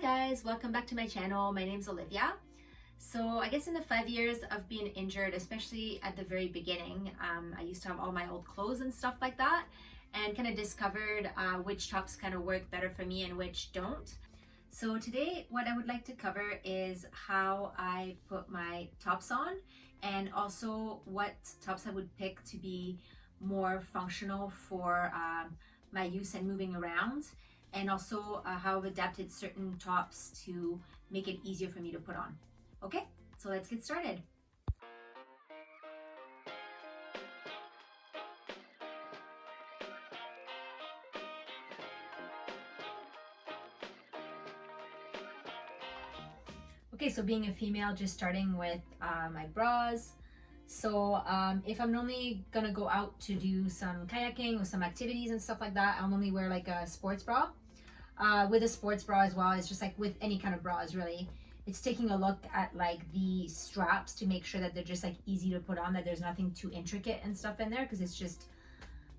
guys, welcome back to my channel. My name's Olivia. So I guess in the 5 years of being injured, especially at the very beginning, I used to have all my old clothes and stuff like that, and kind of discovered which tops kind of work better for me and which don't. So today what I would like to cover is how I put my tops on, and also what tops I would pick to be more functional for my use and moving around, and also how I've adapted certain tops to make it easier for me to put on. Okay, so let's get started. Okay, so being a female, just starting with my bras. So if I'm normally gonna go out to do some kayaking or some activities and stuff like that, I'll normally wear like a sports bra. With a sports bra as well, it's just like with any kind of bras really, it's taking a look at like the straps to make sure that they're just like easy to put on, that there's nothing too intricate and stuff in there, because it's just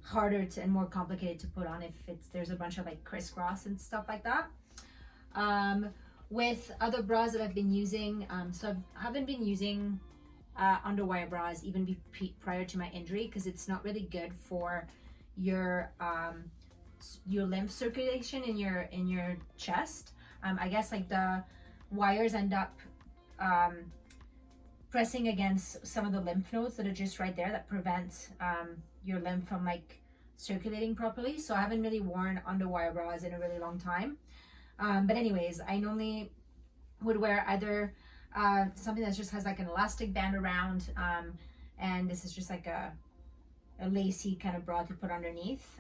harder to and more complicated to put on if there's a bunch of like crisscross and stuff like that. With other bras that I've been using, so I haven't been using underwire bras even prior to my injury, because it's not really good for your lymph circulation in your chest. I guess like the wires end up pressing against some of the lymph nodes that are just right there that prevent your lymph from like circulating properly. So I haven't really worn underwire bras in a really long time. But anyways, I normally would wear either something that just has like an elastic band around, and this is just like a lacy kind of bra to put underneath.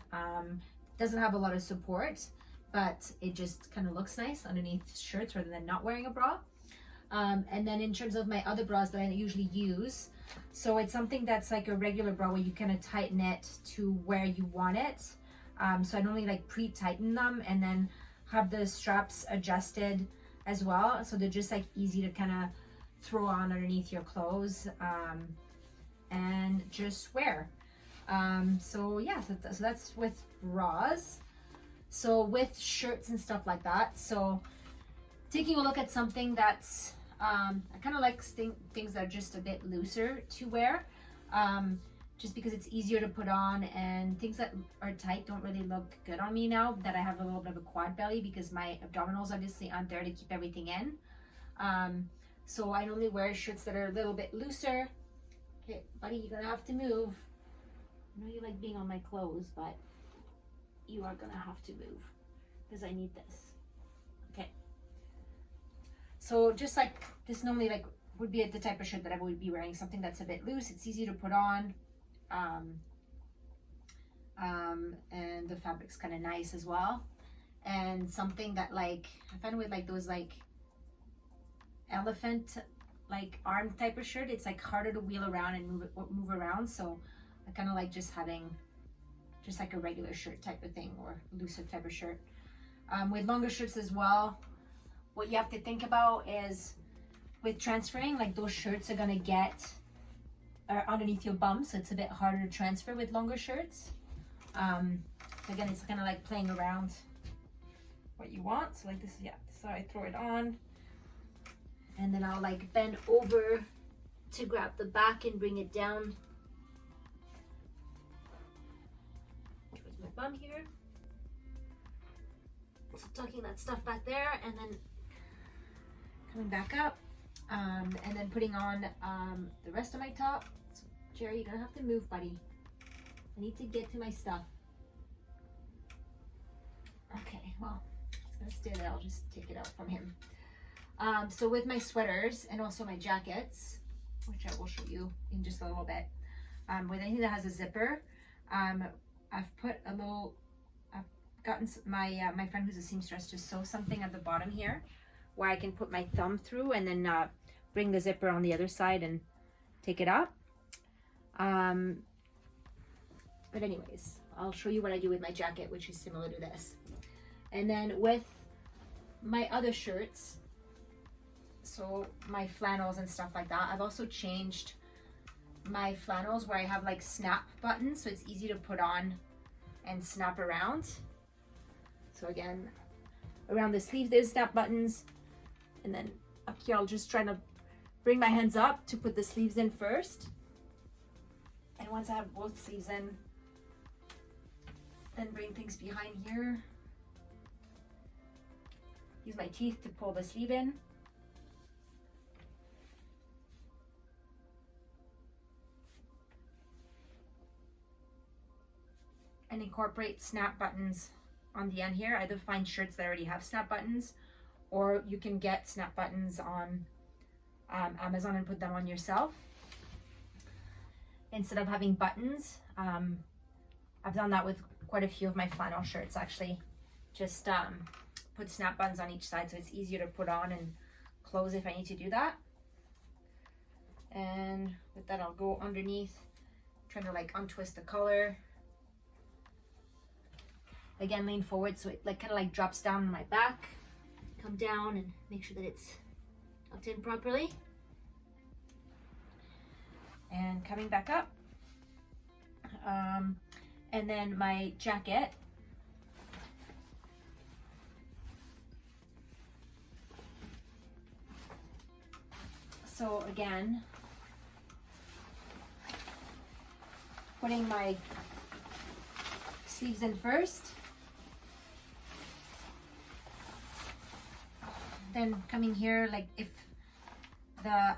Doesn't have a lot of support, but it just kind of looks nice underneath shirts rather than not wearing a bra. And then in terms of my other bras that I usually use, so it's something that's like a regular bra where you kind of tighten it to where you want it. So I normally like pre-tighten them and then have the straps adjusted as well, so they're just like easy to kind of throw on underneath your clothes and just wear. So yeah, so that's with bras. So with shirts and stuff like that, so taking a look at something that's I kind of like things that are just a bit looser to wear, just because it's easier to put on, and things that are tight don't really look good on me now that I have a little bit of a quad belly, because my abdominals obviously aren't there to keep everything in. So I normally wear shirts that are a little bit looser. Okay, buddy, you're gonna have to move. I know you like being on my clothes, but you are gonna have to move because I need this. Okay. So just normally like would be the type of shirt that I would be wearing, something that's a bit loose. It's easy to put on. And the fabric's kind of nice as well, and something that like I find with like those like elephant like arm type of shirt, it's like harder to wheel around and move around, so I kind of like just having just like a regular shirt type of thing, or looser type of shirt. With longer shirts as well, what you have to think about is with transferring, like those shirts are gonna get underneath your bum, so it's a bit harder to transfer with longer shirts. Again, it's kind of like playing around what you want. So like this, yeah, so I throw it on and then I'll like bend over to grab the back and bring it down towards my bum here. So tucking that stuff back there and then coming back up, and then putting on the rest of my top. So, Jerry, you're gonna have to move, buddy. I need to get to my stuff. Okay, well, it's gonna stay there. I'll just take it out from him. So with my sweaters and also my jackets, which I will show you in just a little bit, with anything that has a zipper, I've gotten my friend who's a seamstress to sew something at the bottom here where I can put my thumb through and then bring the zipper on the other side and take it up. But anyways, I'll show you what I do with my jacket, which is similar to this. And then with my other shirts, so my flannels and stuff like that, I've also changed my flannels where I have like snap buttons, so it's easy to put on and snap around. So again, around the sleeve there's snap buttons, and then up here I'll just try to bring my hands up to put the sleeves in first. And once I have both sleeves in, then bring things behind here. Use my teeth to pull the sleeve in. And incorporate snap buttons on the end here. Either find shirts that already have snap buttons, or you can get snap buttons on Amazon and put them on yourself. Instead of having buttons, I've done that with quite a few of my flannel shirts actually. Just put snap buttons on each side so it's easier to put on and close if I need to do that. And with that I'll go underneath, trying to like untwist the collar. Again, lean forward so it like kind of like drops down on my back. Come down and make sure that it's tucked in properly. And coming back up. And then my jacket. So again, putting my sleeves in first. Then coming here, like if the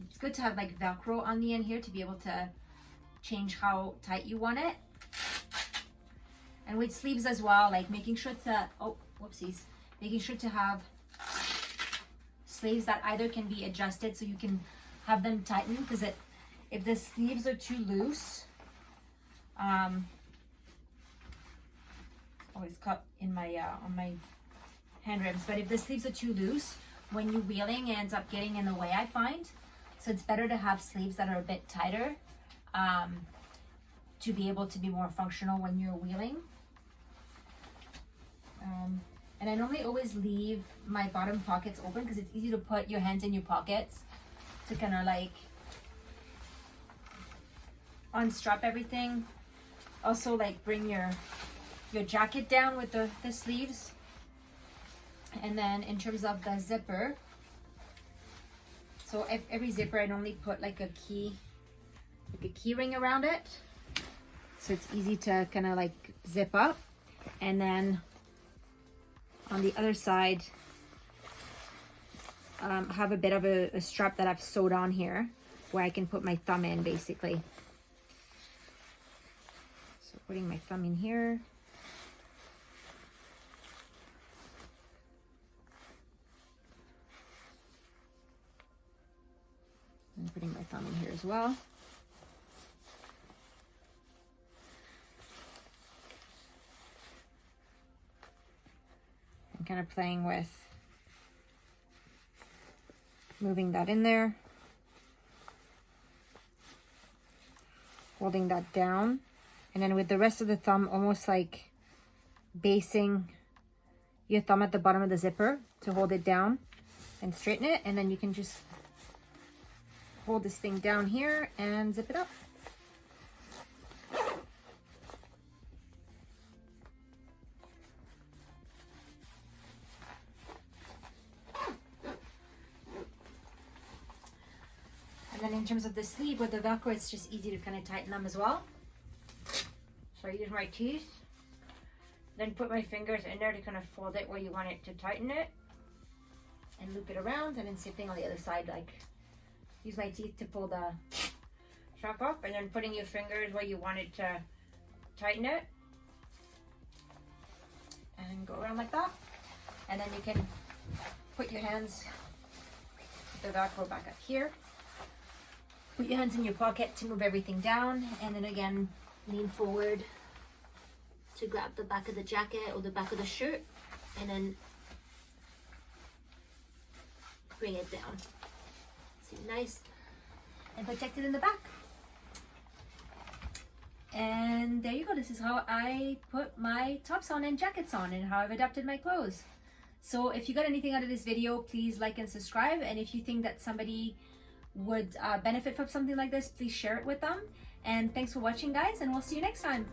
it's good to have like Velcro on the end here to be able to change how tight you want it. And with sleeves as well, like making sure to, oh, whoopsies, making sure to have sleeves that either can be adjusted so you can have them tighten, because if the sleeves are too loose, always cut in my on my hand rims, but if the sleeves are too loose, when you're wheeling, it ends up getting in the way, I find. So it's better to have sleeves that are a bit tighter to be able to be more functional when you're wheeling. And I normally always leave my bottom pockets open because it's easy to put your hands in your pockets to kind of like unstrap everything. Also like bring your jacket down with the sleeves. And then in terms of the zipper, so every zipper I normally put like a key ring around it, so it's easy to kind of like zip up. And then on the other side, have a bit of a strap that I've sewed on here where I can put my thumb in basically. So putting my thumb in here. And putting my thumb in here as well. I'm kind of playing with moving that in there, holding that down, and then with the rest of the thumb almost like basing your thumb at the bottom of the zipper to hold it down and straighten it, and then you can just hold this thing down here and zip it up. And then in terms of the sleeve with the Velcro, it's just easy to kind of tighten them as well. So I use my teeth, then put my fingers in there to kind of fold it where you want it to tighten it, and loop it around, and then same thing on the other side, like use my teeth to pull the strap up, and then putting your fingers where you want it to tighten it, and go around like that. And then you can put your hands, the Velcro back up here. Put your hands in your pocket to move everything down, and then again, lean forward to grab the back of the jacket or the back of the shirt, and then bring it down. See, nice and protected in the back. And there you go. This is how I put my tops on and jackets on, and how I've adapted my clothes. So if you got anything out of this video, please like and subscribe. And if you think that somebody would benefit from something like this, please share it with them. And thanks for watching, guys, and we'll see you next time.